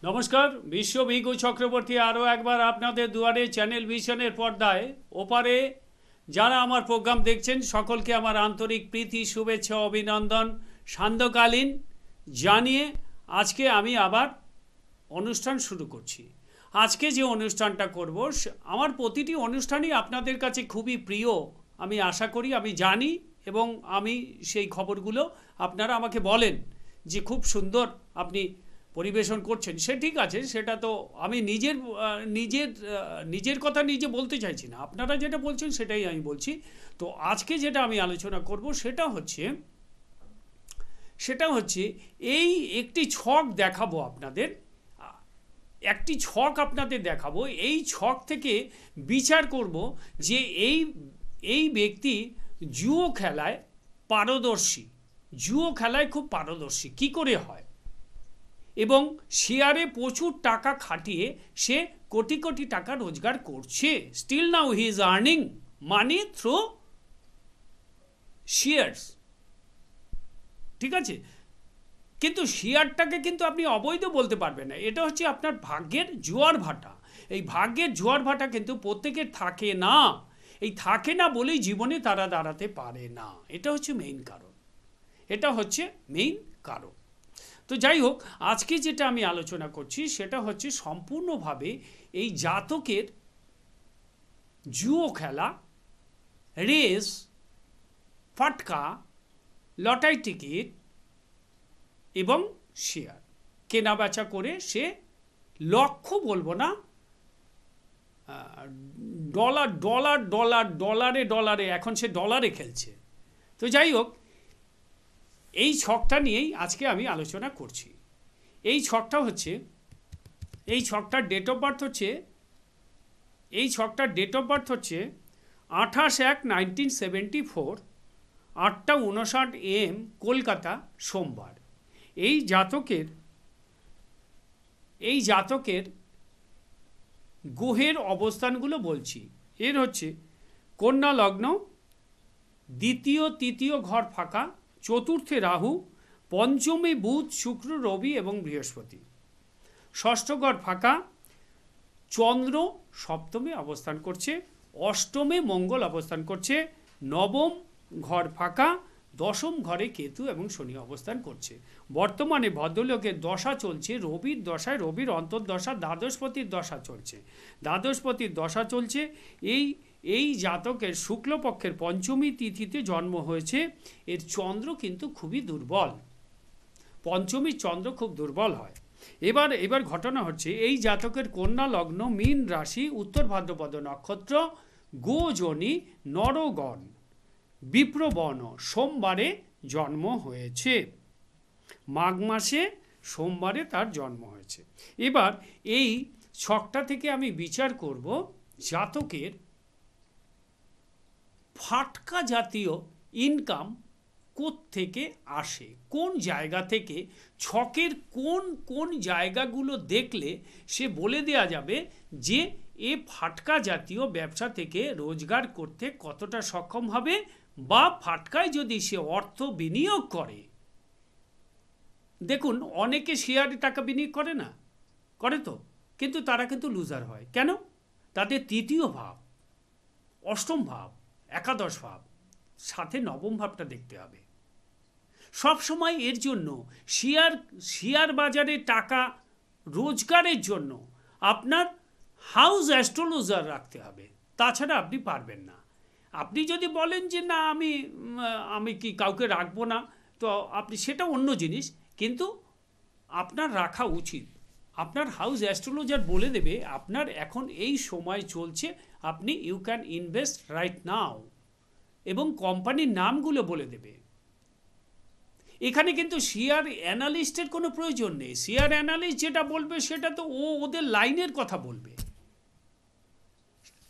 নমস্কার, বিশ্ব ভিগু চক্রবর্তী আরও একবার আপনাদের দুয়ারে চ্যানেল ভিশনের পর্দায় ওপারে যারা আমার প্রোগ্রাম দেখছেন সকলকে আমার আন্তরিক প্রীতি, শুভেচ্ছা, অভিনন্দন সান্ধ্যকালীন জানিয়ে আজকে আমি আবার অনুষ্ঠান শুরু করছি। আজকে যে অনুষ্ঠানটা করব, আমার প্রতিটি অনুষ্ঠানই আপনাদের কাছে খুবই প্রিয় আমি আশা করি, আমি জানি, এবং আমি সেই খবরগুলো আপনারা আমাকে বলেন যে খুব সুন্দর আপনি পরিবেশন করছেন। সে ঠিক আছে, সেটা তো আমি নিজের কথা নিজে বলতে চাইছি না, আপনারা যেটা বলছেন সেটাই আমি বলছি। তো আজকে যেটা আমি আলোচনা করব সেটা হচ্ছে এই একটি ছক দেখাবো আপনাদের, একটি ছক আপনাদের দেখাবো। এই ছক থেকে বিচার করব যে এই ব্যক্তি জুয়ো খেলায় পারদর্শী, জুয়ো খেলায় খুব পারদর্শী কী করে হয়, এবং শেয়ারে প্রচুর টাকা খাটিয়ে সে কোটি কোটি টাকা রোজগার করছে। Still now he is earning money through shares, ঠিক আছে। কিন্তু শেয়ারটাকে কিন্তু আপনি অবৈধ বলতে পারবেন না, এটা হচ্ছে আপনার ভাগ্যের জোয়ার ভাটা। এই ভাগ্যের জোয়ার ভাটা কিন্তু প্রত্যেকের থাকে না, এই থাকে না বলেই জীবনে তারা দাঁড়াতে পারে না। এটা হচ্ছে মেইন কারণ, এটা হচ্ছে মেইন কারণ। তো যাই হোক, আজকে যেটা আমি আলোচনা করছি সেটা হচ্ছে সম্পূর্ণভাবে এই জাতকের জুয়ো খেলা, রেস, ফাটকা, লটারি টিকিট এবং শেয়ার কেনাবেচা করে সে লক্ষ বলবো না, ডলারে এখন সে ডলারে খেলছে। তো যাই হোক, এই ছকটা নিয়েই আজকে আমি আলোচনা করছি। এই ছকটার ডেট অফ বার্থ হচ্ছে 28/1/1974, 8:59 AM, কলকাতা, সোমবার। এই জাতকের গ্রহের অবস্থানগুলো বলছি। এর হচ্ছে কন্যা লগ্ন, দ্বিতীয় তৃতীয় ঘর ফাঁকা, চতুর্থে রাহু, পঞ্চমে বুধ, শুক্র, রবি এবং বৃহস্পতি, ষষ্ঠ ঘর ফাঁকা, চন্দ্র সপ্তমে অবস্থান করছে, অষ্টমে মঙ্গল অবস্থান করছে, নবম ঘর ফাঁকা, দশম ঘরে কেতু এবং শনি অবস্থান করছে। বর্তমানে ভদ্রলোকের দশা চলছে রবির দশায়, রবির অন্তর্দশা, দ্বাদশপতির দশা চলছে। এই জাতকের শুক্লপক্ষের পঞ্চমী তিথিতে জন্ম হয়েছে। এর চন্দ্র কিন্তু খুবই দুর্বল, পঞ্চমীর চন্দ্র খুব দুর্বল হয়। এবার ঘটনা হচ্ছে এই জাতকের কন্যা লগ্ন, মীন রাশি, উত্তর ভাদ্রপদ নক্ষত্র, গোজনী, নরগণ, বিপ্রবর্ণ, সোমবারে জন্ম হয়েছে, মাঘ মাসে সোমবারে তার জন্ম হয়েছে। এবার এই ছকটা থেকে আমি বিচার করব জাতকের ফাটকা জাতীয় ইনকাম থেকে আসে, কোন জায়গা থেকে, ছকের কোন কোন জায়গাগুলো দেখলে সে বলে দেয়া যাবে যে এ ফাটকা জাতীয় ব্যবসা থেকে রোজগার করতে কতটা সক্ষম হবে, বা ফাটকায় যদি সে অর্থ বিনিয়োগ করে। দেখুন, অনেকে শেয়ারে টাকা বিনিয়োগ করে না, করে তো, কিন্তু তারা কিন্তু লুজার হয়। কেন? তাদের তৃতীয় ভাব, অষ্টম ভাব, একাদশ ভাব, সাথে নবম ভাবটা দেখতে হবে সব সময়। এর জন্য শেয়ার বাজারে টাকা রোজগারের জন্য আপনার হাউস অ্যাস্ট্রোলজার রাখতে হবে, তাছাড়া আপনি পারবেন না। আপনি যদি বলেন যে না আমি কি কাউকে রাখবো না, তো আপনি সেটা অন্য জিনিস, কিন্তু আপনার রাখা উচিত। আপনার হাউস অ্যাস্ট্রোলজার বলে দেবে আপনার এখন এই সময় চলছে, আপনি you can invest right now, এবং কোম্পানির নামগুলো বলে দেবে। এখানে কিন্তু শেয়ার অ্যানালিস্টের কোনো প্রয়োজন নেই। শেয়ার অ্যানালিস্ট যেটা বলবে সেটা তো ওদের লাইনের কথা বলবে,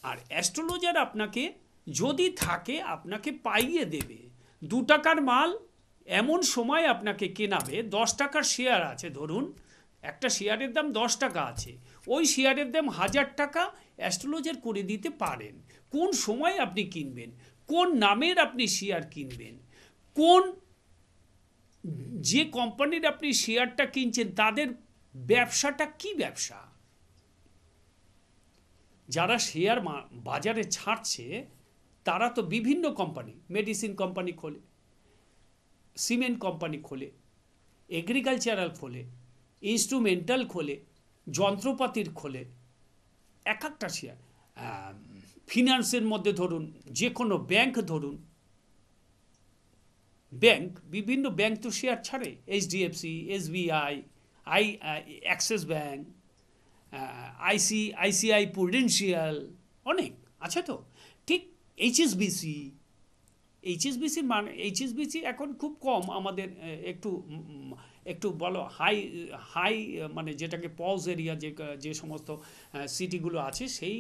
আর অ্যাস্ট্রোলজার আপনাকে যদি থাকে আপনাকে পাইয়ে দেবে। 2 টাকার মাল এমন সময় আপনাকে কেনাবে, 10 টাকার শেয়ার আছে ধরুন, একটা শেয়ারের দাম 10 টাকা আছে, ওই শেয়ারের দাম 1000 টাকা অ্যাস্ট্রোলজার করে দিতে পারেন। কোন সময় আপনি কিনবেন, কোন নামের আপনি শেয়ার কিনবেন, যে কোম্পানির আপনি শেয়ারটা কিনছেন তাদের ব্যবসাটা কি ব্যবসা? যারা শেয়ার বাজারে ছাড়ছে তারা তো বিভিন্ন কোম্পানি, মেডিসিন কোম্পানি খোলে, সিমেন্ট কোম্পানি খোলে, এগ্রিকালচারাল খোলে, ইনস্ট্রুমেন্টাল খোলে, যন্ত্রপাতির খোলে, এক একটা শেয়ার। ফিনান্সের মধ্যে ধরুন, যে কোনো ব্যাংক ধরুন, ব্যাংক, বিভিন্ন ব্যাংক তো শেয়ার ছাড়ে, HDFC, SBI, Axis bank, ICI Prudential, অনেক আছে তো। ঠিক এইচএসবিসি এখন খুব কম আমাদের, একটু বলো হাই মানে যেটাকে পজ এরিয়া, যে সমস্ত সিটিগুলো আছে সেই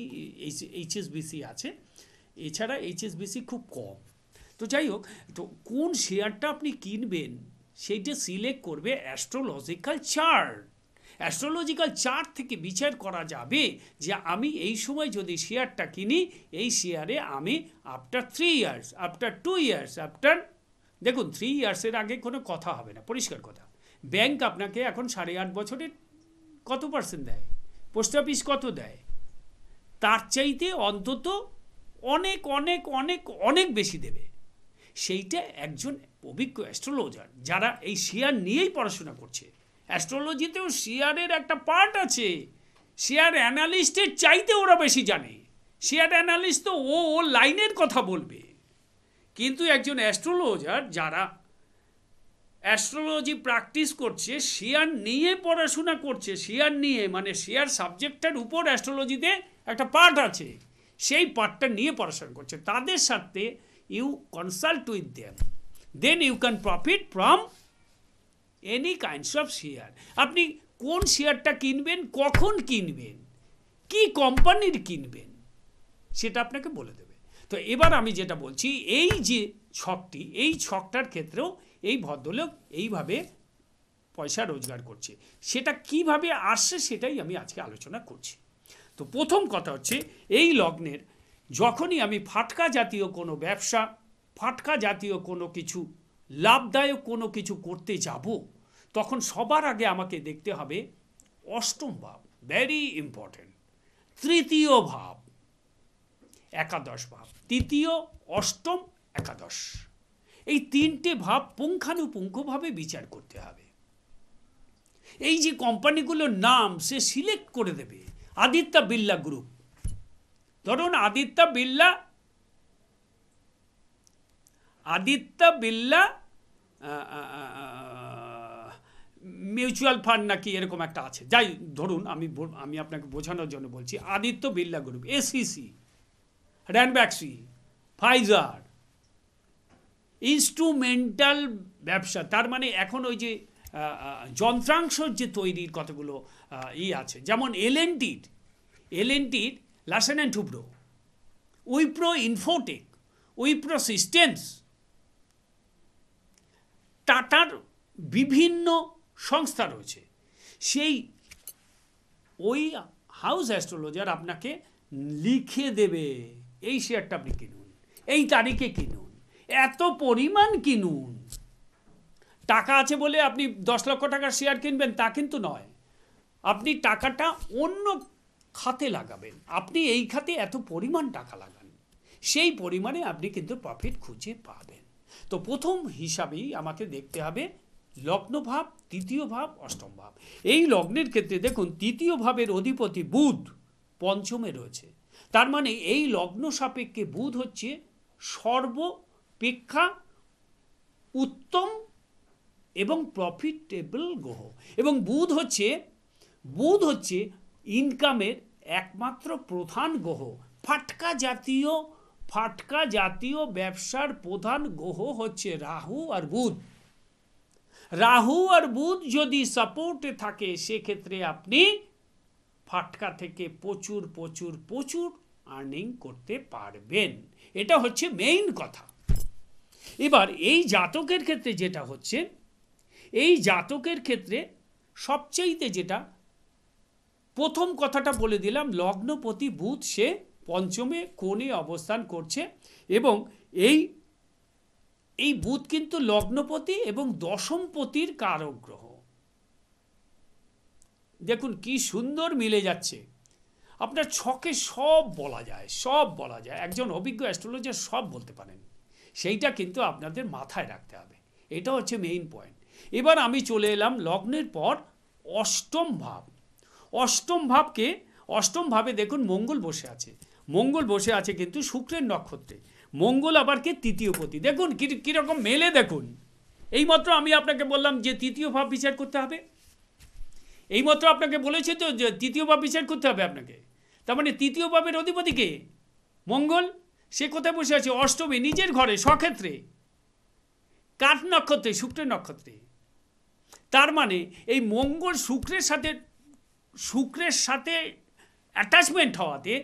এইচএসবিসি আছে, এছাড়া এইচএসবিসি খুব কম। তো যাই হোক, তো কোন শেয়ারটা আপনি কিনবেন সেইটা সিলেক্ট করবে অ্যাস্ট্রোলজিক্যাল চার্ট। অ্যাস্ট্রোলজিক্যাল চার্ট থেকে বিচার করা যাবে যে আমি এই সময় যদি শেয়ারটা কিনি, এই শেয়ারে আমি after 3 years, after 2 years, after, দেখুন 3 ইয়ার্সের আগে কোনো কথা হবে না, পরিষ্কার কথা। ব্যাংক আপনাকে এখন 8.5 বছরে কত % দেয়, পোস্ট অফিস কত দেয়, তার চাইতে অন্তত অনেক অনেক অনেক অনেক বেশি দেবে। সেইটা একজন অভিজ্ঞ অ্যাস্ট্রোলজার যারা এই শেয়ার নিয়েই পড়াশোনা করছে, অ্যাস্ট্রোলজিতেও শেয়ারের একটা পার্ট আছে, শেয়ার অ্যানালিস্টের চাইতে ওরা বেশি জানে। শেয়ার অ্যানালিস্ট তো ও লাইনের কথা বলবে, কিন্তু একজন অ্যাস্ট্রোলজার যারা অ্যাস্ট্রোলজি প্র্যাকটিস করছে, শেয়ার নিয়ে পড়াশোনা করছে, শেয়ার নিয়ে মানে শেয়ার সাবজেক্টটার উপর অ্যাস্ট্রোলজিতে একটা পার্ট আছে, সেই পার্টটা নিয়ে পড়াশোনা করছে, তাদের সাথে you consult with them, then you can profit from any kinds of share. আপনি কোন শেয়ারটা কিনবেন, কখন কিনবেন, কি কোম্পানির কিনবেন, সেটা আপনাকে বলে দেবে। তো এবার আমি যেটা বলছি, এই যে ছকটি, এই ছকটার ক্ষেত্রেও এই ভদ্রলোক এইভাবে পয়সা রোজগার করছে। সেটা কিভাবে আসছে সেটাই আমি আজকে আলোচনা করছি। তো প্রথম কথা হচ্ছে, এই লগ্নের যখনই আমি ফাটকা জাতীয় কোনো ব্যবসা, ফাটকা জাতীয় কোনো কিছু, লাভদায়ক কোনো কিছু করতে যাব, তখন সবার আগে আমাকে দেখতে হবে অষ্টম ভাব, ভেরি ইম্পর্টেন্ট, তৃতীয় ভাব, একাদশ ভাব, তৃতীয়, অষ্টম, একাদশ, এই 3টে ভাব পুঙ্খানুপুঙ্খভাবে বিচার করতে হবে। এই যে কোম্পানিগুলোর নাম সে সিলেক্ট করে দেবে, আদিত্য বিড়লা গ্রুপ, ধরুন আদিত্য বিড়লা মিউচুয়াল ফান্ড নাকি এরকম একটা আছে, যাই ধরুন, আমি আপনাকে বোঝানোর জন্য বলছি, Aditya Birla group, ACC, Ranbaxy, Pfizer, instrumental ব্যবসা, তার মানে এখন ওই যে যন্ত্রাংশ যে তৈরির কতগুলো আছে, যেমন এলএনটির Larsen and Toubro, Wipro Infotech, Wipro systems, টাটার বিভিন্ন সংস্থা রয়েছে। ওই হাউস অ্যাস্ট্রোলজার আপনাকে লিখে দেবে, এই শেয়ারটা আপনি কিনুন, এই তারিখে কিনুন, এত পরিমাণ কিনুন। টাকা আছে বলে আপনি 10 লক্ষ টাকার শেয়ার কিনবেন তা কিন্তু নয়, আপনি টাকাটা অন্য খাতে লাগাবেন, আপনি এই খাতে এত পরিমাণ টাকা লাগান, সেই পরিমাণে আপনি কিন্তু প্রফিট খুঁজে পাবেন। তো প্রথম হিসাবেই আমাকে দেখতে হবে লগ্নভাব, তৃতীয় ভাব, অষ্টম ভাব। এই লগ্নের ক্ষেত্রে দেখুন, তৃতীয় ভাবের অধিপতি বুধ পঞ্চমে রয়েছে, তার মানে এই লগ্ন সাপেক্ষে বুধ হচ্ছে সর্বাপেক্ষা উত্তম এবং প্রফিটেবল গ্রহ, এবং বুধ হচ্ছে ইনকামের একমাত্র প্রধান গ্রহ। ফাটকা জাতীয় ব্যবসার প্রধান গ্রহ হচ্ছে রাহু আর বুধ যদি সাপোর্টে থাকে, সেক্ষেত্রে আপনি ফাটকা থেকে প্রচুর প্রচুর প্রচুর আর্নিং করতে পারবেন। এটা হচ্ছে মেইন কথা। এবার এই জাতকের ক্ষেত্রে যেটা হচ্ছে, এই জাতকের ক্ষেত্রে সবচেয়ে যেটা প্রথম কথাটা বলে দিলাম, লগ্নপতি বুধ সে পঞ্চমে কোণে অবস্থান করছে, এবং এই বুধ কিন্তু লগ্নপতি এবং দশমপতির কারক গ্রহ। দেখুন কি সুন্দর মিলে যাচ্ছে। আপনার ছকে সব বলা যায়, সব বলা যায়, একজন অভিজ্ঞ অ্যাস্ট্রোলজার সব বলতে পারেন। সেইটা কিন্তু আপনাদের মাথায় রাখতে হবে, এটা হচ্ছে মেইন পয়েন্ট। এবার আমি চলে এলাম লগ্নের পর অষ্টম ভাব। অষ্টম ভাবকে, অষ্টম ভাবে দেখুন মঙ্গল বসে আছে। মঙ্গল বসে আছে কিন্তু শুক্রের নক্ষত্রে। মঙ্গল আবার কে? তৃতীয় পতি। দেখুন কীরকম মেলে দেখুন। এইমাত্র আমি আপনাকে বললাম যে তৃতীয় ভাব বিচার করতে হবে। এইমাত্র আপনাকে বলেছি তো যে তৃতীয় ভাব বিচার করতে হবে আপনাকে। তার মানে তৃতীয় ভাবের অধিপতি কে? মঙ্গল। সে কোথায় বসে আছে? অষ্টমে, নিজের ঘরে, স্বক্ষেত্রে। কার নক্ষত্রে? শুক্রের নক্ষত্রে। তার মানে এই মঙ্গল শুক্রের সাথে অ্যাটাচমেন্ট হওয়াতে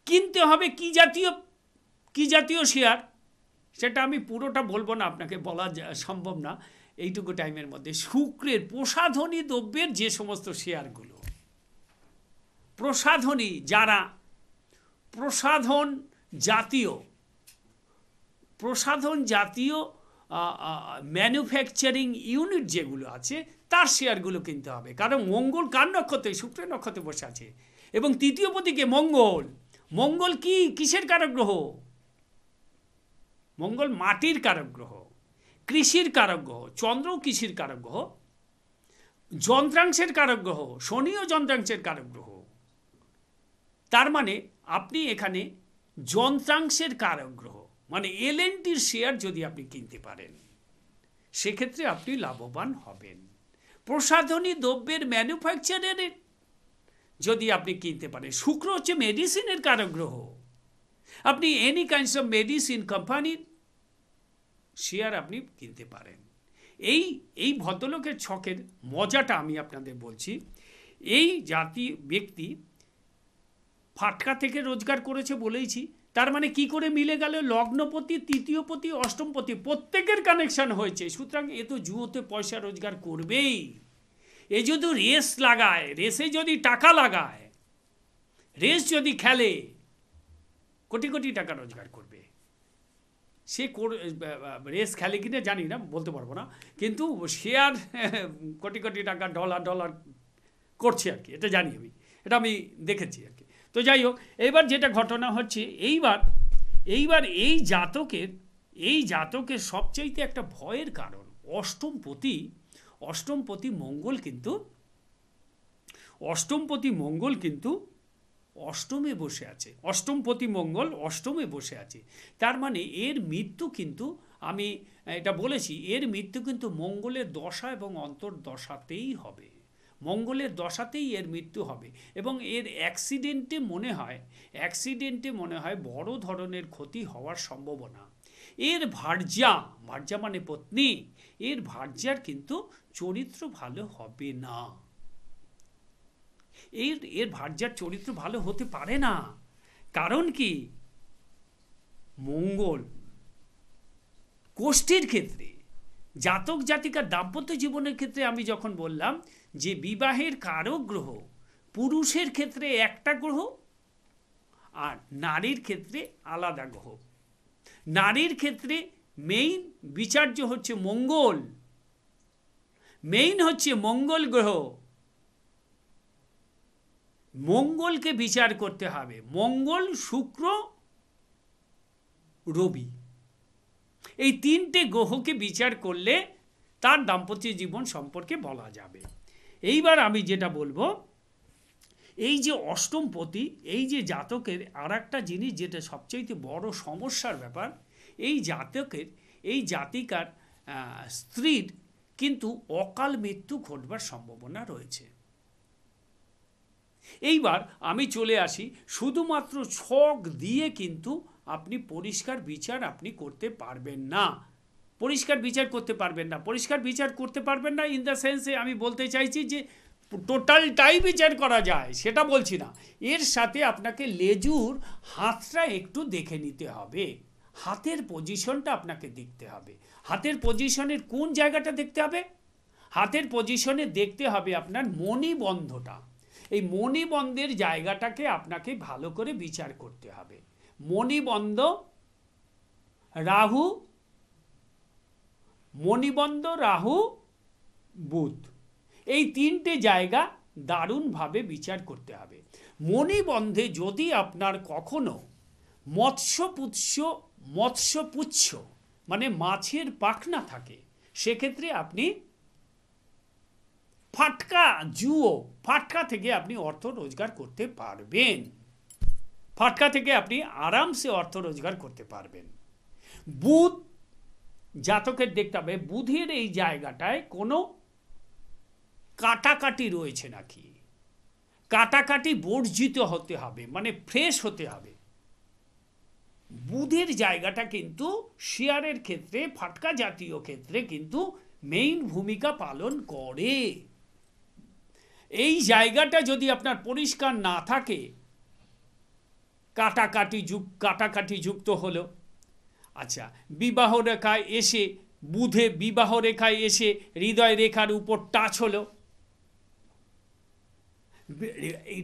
কিনতে হবে কি জাতীয় শেয়ার, সেটা আমি পুরোটা বলবো না, আপনাকে বলা সম্ভব না এইটুকু টাইমের মধ্যে। শুক্রের প্রসাধনী দ্রব্যের যে সমস্ত শেয়ারগুলো, প্রসাধনী, যারা প্রসাধন জাতীয় ম্যানুফ্যাকচারিং ইউনিট যেগুলো আছে তার শেয়ারগুলো কিনতে হবে। কারণ মঙ্গল কার নক্ষত্রে? শুক্রের নক্ষত্রে বসে আছে। এবং তৃতীয় পতিকে মঙ্গল। মঙ্গল কিসের কারক গ্রহ? মঙ্গল মাটির কারক গ্রহ, কৃষির কারক গ্রহ। চন্দ্রও কৃষির কারক গ্রহ, যন্ত্রাংশের কারক গ্রহ। শনিও যন্ত্রাংশের কারক গ্রহ। তার মানে আপনি এখানে যন্ত্রাংশের কারক গ্রহ, মানে এলএনটির শেয়ার যদি আপনি কিনতে পারেন, সেক্ষেত্রে আপনি লাভবান হবেন। প্রসাধনী দ্রব্যের ম্যানুফ্যাকচারের যদি আপনি কিনতে পারেন, শুক্র হচ্ছে মেডিসিনের কারক গ্রহ। আপনি এনি কাইন্ডস অফ মেডিসিন কোম্পানির শেয়ার আপনি কিনতে পারেন। এই ভদ্রলোকের ছকের মজাটা আমি আপনাদের বলছি। এই ব্যক্তি ফাটকা থেকে রোজগার করেছে বলেইছি। তার মানে কি করে মিলে গেল? লগ্নপতি, তৃতীয়পতি, অষ্টমপতি প্রত্যেকের কানেকশন হয়েছে। সুতরাং এ তো জুয়োতে পয়সা রোজগার করবেই। এ যদি রেস লাগায়, রেসে যদি টাকা লাগায়, রেস যদি খেলে, কোটি কোটি টাকা রোজগার করবে। সে রেস খেলে কিনা জানি না, বলতে পারবো না, কিন্তু শেয়ার কোটি কোটি টাকা ডলার করছে আর কি, এটা জানি আমি, এটা আমি দেখেছি আর কি। তো যাই হোক, এইবার যেটা ঘটনা হচ্ছে, এইবার এই জাতকের সবচাইতে একটা ভয়ের কারণ অষ্টমপতি মঙ্গল কিন্তু অষ্টমে বসে আছে। অষ্টমপতি মঙ্গল অষ্টমে বসে আছে। তার মানে এর মৃত্যু কিন্তু, আমি এটা বলেছি, এর মৃত্যু কিন্তু মঙ্গলের দশা এবং অন্তর্দশাতেই হবে। মঙ্গলের দশাতেই এর মৃত্যু হবে। এবং এর অ্যাক্সিডেন্টে মনে হয় বড় ধরনের ক্ষতি হওয়ার সম্ভাবনা। এর ভার্যা মানে পত্নী, এর ভার্যার কিন্তু চরিত্র ভালো হবে না। এর ভার্যার চরিত্র ভালো হতে পারে না। কারণ কি? মঙ্গল কোষ্ঠীর ক্ষেত্রে, জাতক জাতিকার দাম্পত্য জীবনের ক্ষেত্রে আমি যখন বললাম যে বিবাহের কারক গ্রহ পুরুষের ক্ষেত্রে একটা গ্রহ আর নারীর ক্ষেত্রে আলাদা গ্রহ। নারীর ক্ষেত্রে মেইন বিচার্য হচ্ছে মঙ্গল, মঙ্গল গ্রহ। মঙ্গলকে বিচার করতে হবে। মঙ্গল, শুক্র, রবি, এই তিনটে গ্রহকে বিচার করলে তার দাম্পত্য জীবন সম্পর্কে বলা যাবে। এইবার আমি যেটা বলবো, এই যে অষ্টমপতি, এই যে জাতকের আর একটা জিনিস যেটা সবচেয়ে বড় সমস্যার ব্যাপার, এই জাতিকার স্ত্রীর কিন্তু অকাল মৃত্যু ঘটবার সম্ভাবনা রয়েছে। এইবার আমি চলে আসি, শুধুমাত্র ছক দিয়ে কিন্তু আপনি পরিষ্কার বিচার আপনি করতে পারবেন না। পরিষ্কার বিচার করতে পারবেন না ইন দ্য সেন্সে আমি বলতে চাইছি যে টোটালটাই বিচার করা যায় সেটা বলছি না। এর সাথে আপনাকে লেজুর হাতটা একটু দেখে নিতে হবে, হাতের পজিশনটা আপনাকে দেখতে হবে। হাতের পজিশনের কোন জায়গাটা দেখতে হবে? হাতের পজিশনে দেখতে হবে আপনার মণিবন্ধটা। এই মণিবন্ধের জায়গাটাকে আপনাকে ভালো করে বিচার করতে হবে। মণিবন্ধ, রাহু, বুধ, এই তিনটে জায়গা দারুণভাবে বিচার করতে হবে। মণিবন্ধে যদি আপনার কখনো মৎস্যপুচ্ছ মানে মাছের পাখনা থাকে, সেক্ষেত্রে আপনি ফাটকা থেকে আপনি অর্থ রোজগার করতে পারবেন। ফাটকা থেকে আপনি আরামসে অর্থ রোজগার করতে পারবেন। বুধ জাতকের দেখতে হবে বুধের এই জায়গাটায় কোনো কাটাকাটি রয়েছে নাকি। কাটাকাটি বর্জিত হতে হবে, মানে ফ্রেশ হতে হবে। বুধের জায়গাটা কিন্তু শেয়ারের ক্ষেত্রে, ফাটকা জাতীয় ক্ষেত্রে কিন্তু মেইন ভূমিকা পালন করে। এই জায়গাটা যদি আপনার পরিষ্কার না থাকে, কাটাকাটি যুক্ত হলো। আচ্ছা, বিবাহ রেখায় এসে বিবাহ রেখায় এসে হৃদয় রেখার উপর টাচ হলো।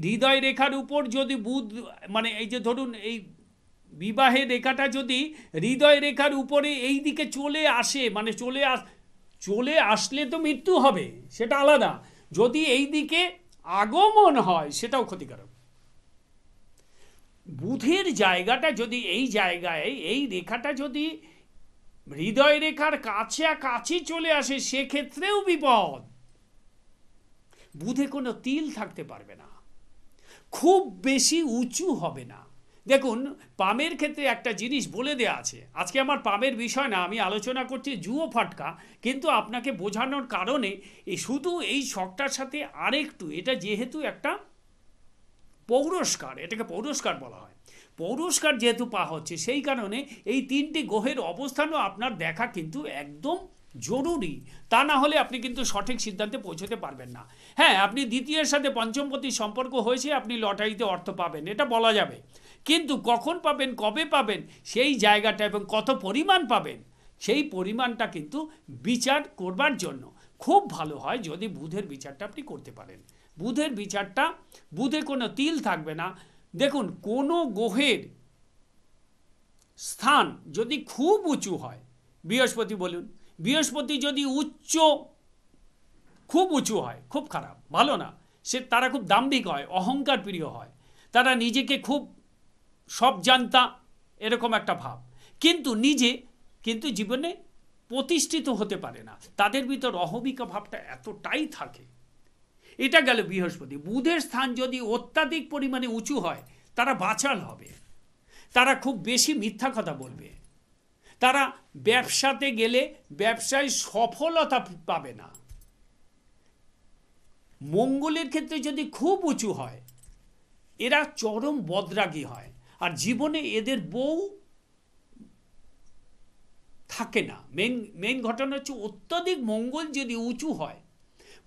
হৃদয় রেখার উপর যদি বুধ, মানে এই যে ধরুন এই বিবাহের রেখাটা যদি হৃদয় রেখার উপরে এই দিকে চলে আসে, মানে চলে আসলে তো মৃত্যু হবে, সেটা আলাদা। যদি এই দিকে আগমন হয় সেটাও ক্ষতিকারক। বুধের জায়গাটা যদি এই জায়গায়, এই রেখাটা যদি হৃদয় রেখার কাছাকাছি চলে আসে, সেক্ষেত্রেও বিপদ। বুধে কোনো তিল থাকতে পারবে না, খুব বেশি উঁচু হবে না। দেখুন, পামের ক্ষেত্রে একটা জিনিস বলে দেওয়া আছে। আজকে আমার পামের বিষয় না, আমি আলোচনা করছি জুয়ো ফাটকা, কিন্তু আপনাকে বোঝানোর কারণে শুধু এই শখটার সাথে আরেকটু, এটা যেহেতু একটা পৌরস্কার, এটাকে পৌরস্কার বলা হয়। পৌরস্কার যেহেতু পাওয়া হচ্ছে, সেই কারণে এই তিনটি গ্রহের অবস্থানও আপনার দেখা কিন্তু একদম জরুরি। তা না হলে আপনি কিন্তু সঠিক সিদ্ধান্তে পৌঁছতে পারবেন না। হ্যাঁ, আপনি দ্বিতীয়ের সাথে পঞ্চমপতির সম্পর্ক হয়েছে, আপনি লটারিতে অর্থ পাবেন, এটা বলা যাবে। কিন্তু কখন পাবেন, কবে পাবেন, সেই জায়গাটা এবং কত পরিমাণ পাবেন, সেই পরিমাণটা কিন্তু বিচার করবার জন্য খুব ভালো হয় যদি বুধের বিচারটা আপনি করতে পারেন। বুধের বিচারটা, বুধে কোনো তিল থাকবে না। দেখুন, কোনো গ্রহের স্থান যদি খুব উঁচু হয়, বৃহস্পতি বলুন, বৃহস্পতি যদি খুব উঁচু হয়, খুব খারাপ, ভালো না। তারা খুব দাম্ভিক হয়, অহংকার প্রিয় হয়, তারা নিজেকে খুব সব জানতা, এরকম একটা ভাব, কিন্তু জীবনে প্রতিষ্ঠিত হতে পারে না। তাদের ভিতর অহমিকা ভাবটা এতটাই থাকে। এটা গেল বৃহস্পতি। বুধের স্থান যদি অত্যাধিক পরিমাণে উঁচু হয়, তারা বাচাল হবে, তারা খুব বেশি মিথ্যা কথা বলবে, তারা ব্যবসাতে গেলে ব্যবসায় সফলতা পাবে না। মঙ্গলের ক্ষেত্রে যদি খুব উঁচু হয়, এরা চরম বদরাগী হয়, আর জীবনে এদের বউ থাকে না। মেন ঘটনা হচ্ছে অত্যাধিক মঙ্গল যদি উঁচু হয়,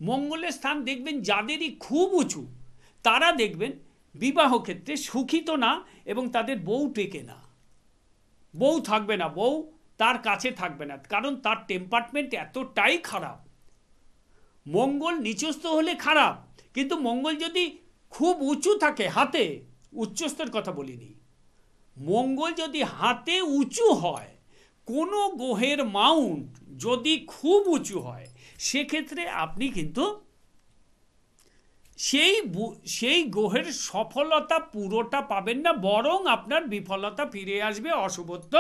মঙ্গলের স্থান দেখবেন যাদেরই খুব উঁচু, তারা দেখবেন বিবাহ ক্ষেত্রে সুখী তো না, এবং তাদের বউ টেকে না, বউ থাকবে না, বউ তার কাছে থাকবে না, কারণ তার টেম্পারমেন্ট এতটাই খারাপ। মঙ্গল নিচস্থ হলে খারাপ, কিন্তু মঙ্গল যদি খুব উঁচু থাকে, হাতে, উচ্চস্তর কথা বলিনি, মঙ্গল যদি হাতে উঁচু হয়, কোনো গ্রহের মাউন্ট যদি খুব উঁচু হয়, সেক্ষেত্রে আপনি কিন্তু সেই গ্রহের সফলতা পুরোটা পাবেন না, বরং আপনার বিফলতা ফিরে আসবে, অশুভত্ব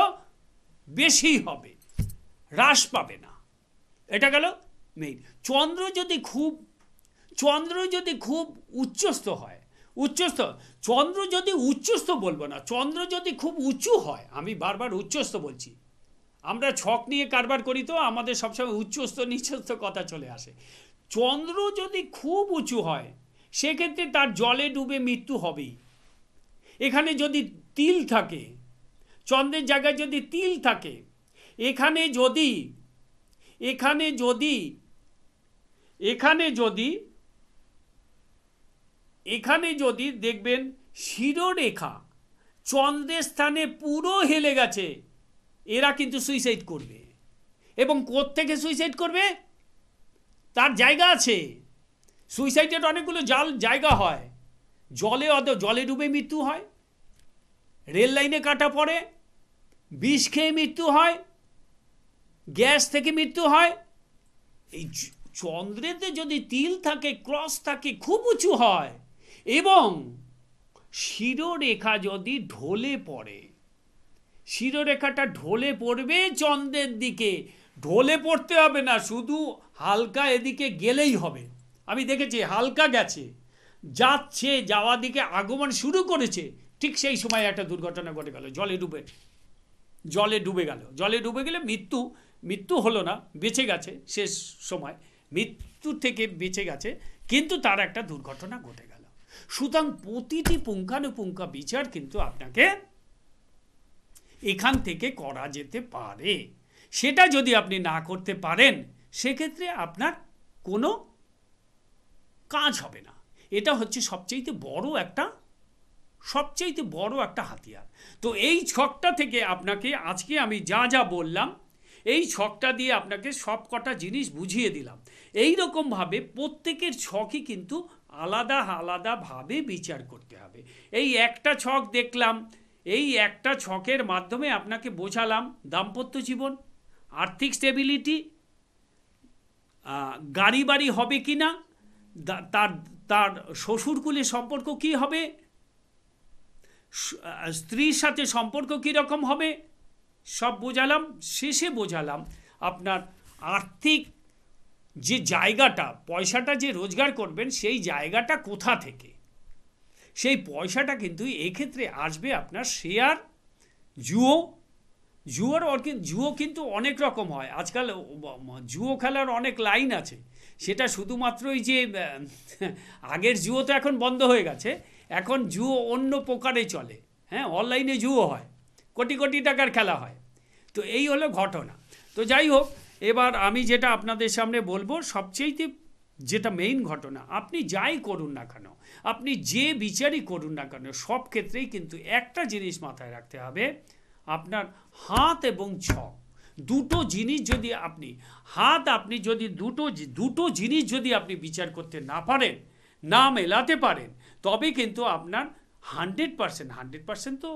বেশি হবে, হ্রাস পাবে না। এটা গেল মেইন। চন্দ্র যদি খুব উচ্চস্থ হয়, চন্দ্র যদি উচ্চস্থ বলবো না, চন্দ্র যদি খুব উঁচু হয়, আমি বারবার উচ্চস্থ বলছি, আমরা ছক নিয়ে কারবার করি তো আমাদের সবসময় উচ্চস্থ নিচস্থ কথা চলে আসে। চন্দ্র যদি খুব উঁচু হয়, সেক্ষেত্রে তার জলে ডুবে মৃত্যু হবেই। এখানে যদি তিল থাকে, চন্দ্রের জায়গায় যদি তিল থাকে, এখানে যদি দেখবেন শিরোরেখা চন্দ্রের স্থানে পুরো হেলে গেছে, এরা কিন্তু সুইসাইড করবে। এবং কোত্থেকে সুইসাইড করবে, তার জায়গা আছে। সুইসাইডের অনেকগুলো জায়গা হয়। জলে ডুবে মৃত্যু হয়, রেল লাইনে কাটা পড়ে, বিষ খেয়ে মৃত্যু হয়, গ্যাস থেকে মৃত্যু হয়। এই চন্দ্রেতে যদি তিল থাকে, ক্রস থাকে, খুব উঁচু হয় এবং শিরোরেখা যদি ঢলে পড়ে, শিরোরেখাটা ঢলে পড়বে চন্দ্রের দিকে, ঢলে পড়তে হবে না, শুধু হালকা এদিকে গেলেই হবে। আমি দেখেছি হালকা গেছে, যাচ্ছে, যাওয়া দিকে আগমন শুরু করেছে, ঠিক সেই সময় একটা দুর্ঘটনা ঘটে গেল, জলে ডুবে গেল। জলে ডুবে গেলে মৃত্যু হলো না, বেঁচে গেছে, শেষ সময় মৃত্যু থেকে বেঁচে গেছে, কিন্তু তার একটা দুর্ঘটনা ঘটে গেল। সুতরাং প্রতিটি পুঙ্খানুপুঙ্খা বিচার কিন্তু আপনাকে এখান থেকে করা যেতে পারে। সেটা যদি আপনি না করতে পারেন, সেক্ষেত্রে আপনার কোনো কাজ হবে না। এটা হচ্ছে সবচেয়ে বড় একটা হাতিয়ার। তো এই ছকটা থেকে আপনাকে আজকে আমি যা বললাম, এই ছকটা দিয়ে আপনাকে সব কটা জিনিস বুঝিয়ে দিলাম। এই রকমভাবে প্রত্যেকের ছকই কিন্তু আলাদাভাবে বিচার করতে হবে। এই একটা ছক দেখলাম, এই একটা ছকের মাধ্যমে আপনাকে বোঝালাম দাম্পত্য জীবন, আর্থিক স্টেবিলিটি, গাড়ি বাড়ি হবে কি না, তার শ্বশুরকুলের সম্পর্ক কি হবে, স্ত্রীর সাথে সম্পর্ক কীরকম হবে, সব বোঝালাম। শেষে বোঝালাম আপনার আর্থিক যে জায়গাটা, পয়সাটা যে রোজগার করবেন, সেই জায়গাটা কোথা থেকে, সেই পয়সাটা কিন্তু এক্ষেত্রে আসবে আপনার শেয়ার, জুয়ো কিন্তু অনেক রকম হয় আজকাল। জুয়ো খেলার অনেক লাইন আছে, সেটা শুধুমাত্রই যে আগের জুয়ো তো এখন বন্ধ হয়ে গেছে, এখন জুয়ো অন্য প্রকারে চলে। হ্যাঁ, অনলাইনে জুয়ো হয়, কোটি কোটি টাকার খেলা হয়। তো এই হলো ঘটনা। তো যাই হোক, এবার আমি যেটা আপনাদের সামনে বলবো, সবচেয়ে যেটা মেইন ঘটনা, আপনি যাই করুন না কেন, আপনি যে বিচারই করুন না কেন, সব ক্ষেত্রেই কিন্তু একটা জিনিস মাথায় রাখতে হবে, আপনার হাত এবং ছক দুটো জিনিস যদি আপনি যদি দুটো জিনিস যদি আপনি বিচার করতে না পারেন, না মেলাতে পারেন, তবে কিন্তু আপনার 100% তো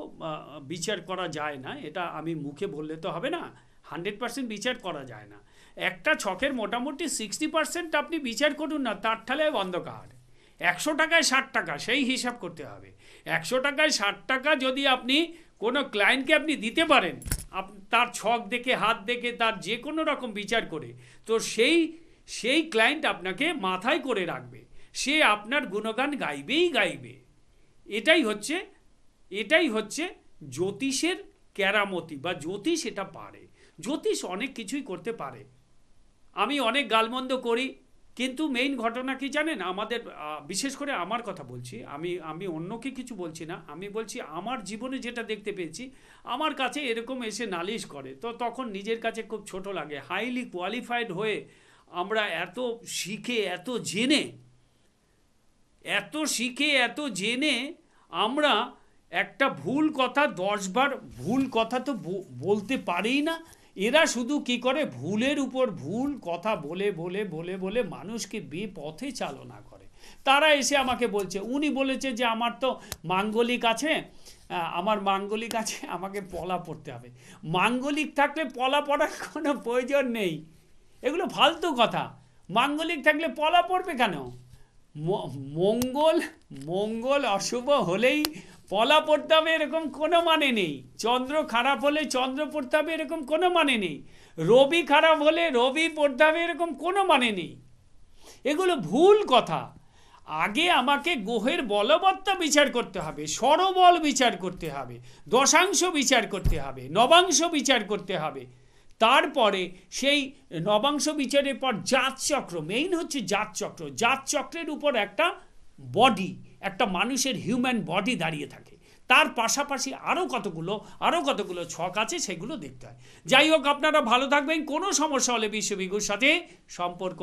বিচার করা যায় না। এটা আমি মুখে বললে তো হবে না, 100% বিচার করা যায় না। একটা ছকের মোটামুটি 60% আপনি বিচার করুন না, তার ঠালায় অন্ধকার। 100 টাকায় 60 টাকা, সেই হিসাব করতে হবে। 100 টাকায় 60 টাকা যদি আপনি কোনো ক্লায়েন্টকে আপনি দিতে পারেন, তার ছক দেখে, হাত দেখে, তার যে কোনো রকম বিচার করে, তো সেই ক্লায়েন্ট আপনাকে মাথায় করে রাখবে, সে আপনার গুণগান গাইবে। এটাই হচ্ছে জ্যোতিষের কেরামতি, বা জ্যোতিষ এটা পারে। জ্যোতিষ অনেক কিছুই করতে পারে। আমি অনেক গালমন্দ করি, কিন্তু মেইন ঘটনা কি জানেন, আমাদের বিশেষ করে আমার কথা বলছি, আমি অন্যকে কিছু বলছি না, আমি বলছি আমার জীবনে যেটা দেখতে পেয়েছি। আমার কাছে এরকম এসে নালিশ করে, তো তখন নিজের কাছে খুব ছোট লাগে। হাইলি কোয়ালিফাইড হয়ে আমরা এত শিখে এত জেনে আমরা একটা ভুল কথা 10 বার ভুল কথা তো বলতে পারেই না। এরা শুধু কি করে, ভুলের উপর ভুল কথা বলে মানুষকে বেপথে চালনা করে। তারা এসে আমাকে বলছে, উনি বলেছে যে আমার তো মাঙ্গলিক আছে, আমাকে পলা পড়তে হবে। মাঙ্গলিক থাকলে পলা পড়ার কোনো প্রয়োজন নেই, এগুলো ফালতু কথা। মাঙ্গলিক থাকলে পলা পড়বে কেন? মঙ্গল অশুভ হলেই পলা পড়তে হবে এরকম কোনো মানে নেই। চন্দ্র খারাপ হলে চন্দ্র পড়তে হবে এরকম কোনো মানে নেই। রবি খারাপ হলে রবি পড়তে হবে এরকম কোনো মানে নেই। এগুলো ভুল কথা। আগে আমাকে গ্রহের বলবত্তা বিচার করতে হবে, স্বরবল বিচার করতে হবে, দশাংশ বিচার করতে হবে, নবাংশ বিচার করতে হবে। তারপরে সেই নবাংশ বিচারের পর জাতচক্র, মেইন হচ্ছে জাতচক্র। জাতচক্রের উপর একটা বডি, একটা মানুষের হিউম্যান বডি দাঁড়িয়ে থাকে। তার পাশাপাশি আরও কতগুলো ছক আছে, সেগুলো দেখতে হয়। যাই হোক, আপনারা ভালো থাকবেন। কোনো সমস্যা হলে বিশ্ববিগুর সাথে সম্পর্ক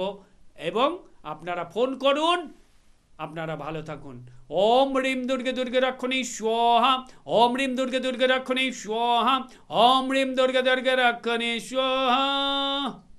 এবং আপনারা ফোন করুন। আপনারা ভালো থাকুন। ওম রিম দুর্গে রক্ষণী স্বাহা, ওম রিম দুর্গে রক্ষণী স্বাহা, ওম রিম দুর্গে রক্ষণী স্বাহা।